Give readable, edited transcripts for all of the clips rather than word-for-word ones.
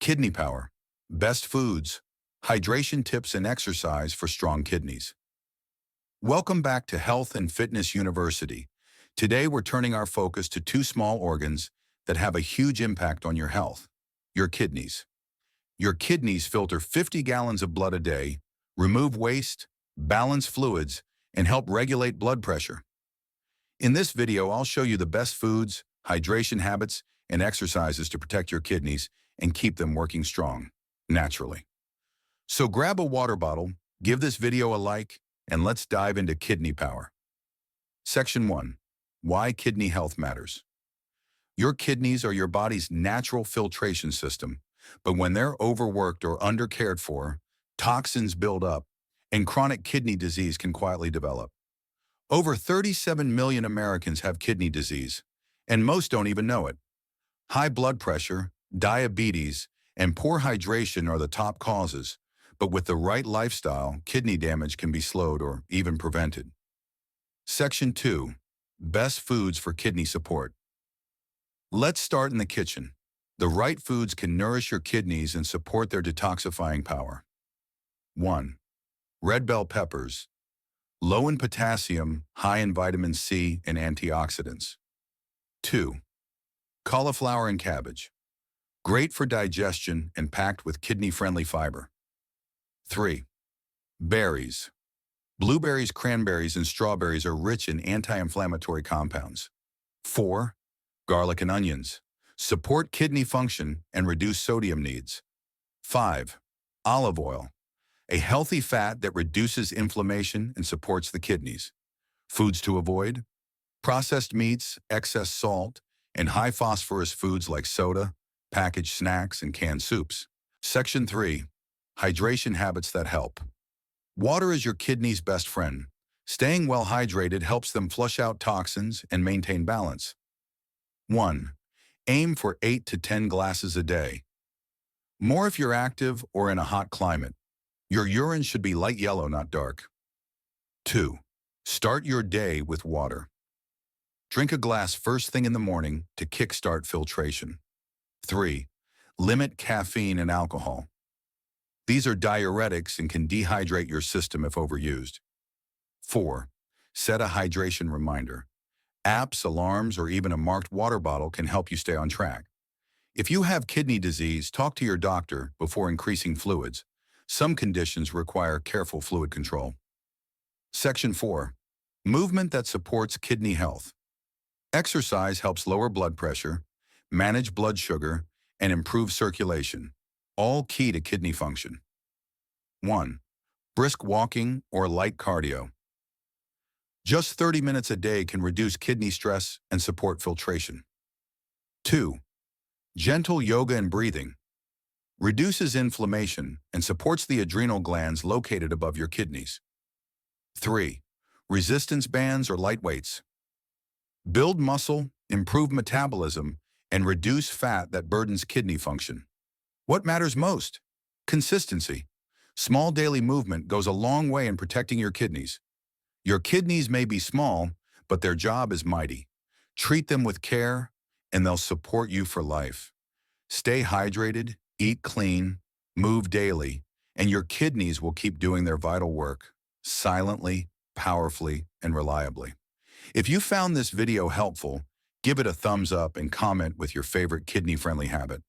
Kidney power, best foods, hydration tips and exercise for strong kidneys. Welcome back to Health and Fitness University. Today we're turning our focus to two small organs that have a huge impact on your health: your kidneys. Your kidneys filter 50 gallons of blood a day, remove waste, balance fluids, and help regulate blood pressure. In this video, I'll show you the best foods, hydration habits, and exercises to protect your kidneys and keep them working strong, naturally. So grab a water bottle, give this video a like, and let's dive into kidney power. Section 1. Why kidney health matters. Your kidneys are your body's natural filtration system, but when they're overworked or undercared for, toxins build up, and chronic kidney disease can quietly develop. Over 37 million Americans have kidney disease, and most don't even know it. High blood pressure, diabetes, and poor hydration are the top causes, but with the right lifestyle, kidney damage can be slowed or even prevented. Section 2. Best foods for kidney support. Let's start in the kitchen. The right foods can nourish your kidneys and support their detoxifying power. 1. Red bell peppers. Low in potassium, high in vitamin C and antioxidants. 2. Cauliflower and cabbage. Great for digestion and packed with kidney-friendly fiber. 3. Berries. Blueberries, cranberries, and strawberries are rich in anti-inflammatory compounds. 4. Garlic and onions. Support kidney function and reduce sodium needs. 5. Olive oil. A healthy fat that reduces inflammation and supports the kidneys. Foods to avoid: processed meats, excess salt, and high phosphorus foods like soda, packaged snacks, and canned soups. Section 3. Hydration habits that help. Water is your kidney's best friend. Staying well hydrated helps them flush out toxins and maintain balance. 1. Aim for 8 to 10 glasses a day. More if you're active or in a hot climate. Your urine should be light yellow, not dark. 2. Start your day with water. Drink a glass first thing in the morning to kickstart filtration. 3. Limit caffeine and alcohol. These are diuretics and can dehydrate your system if overused. 4. Set a hydration reminder. Apps, alarms, or even a marked water bottle can help you stay on track. If you have kidney disease, talk to your doctor before increasing fluids. Some conditions require careful fluid control. Section 4. Movement that supports kidney health. Exercise helps lower blood pressure, manage blood sugar, and improve circulation, all key to kidney function. 1. Brisk walking or light cardio. Just 30 minutes a day can reduce kidney stress and support filtration. 2. Gentle yoga and breathing. Reduces inflammation and supports the adrenal glands located above your kidneys. 3. Resistance bands or light weights. Build muscle, improve metabolism, and reduce fat that burdens kidney function. What matters most? Consistency. Small daily movement goes a long way in protecting your kidneys. Your kidneys may be small, but their job is mighty. Treat them with care, and they'll support you for life. Stay hydrated, eat clean, move daily, and your kidneys will keep doing their vital work, silently, powerfully, and reliably. If you found this video helpful, give it a thumbs up and comment with your favorite kidney-friendly habit.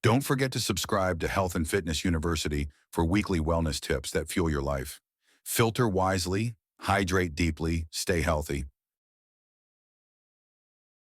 Don't forget to subscribe to Health and Fitness University for weekly wellness tips that fuel your life. Filter wisely, hydrate deeply, stay healthy,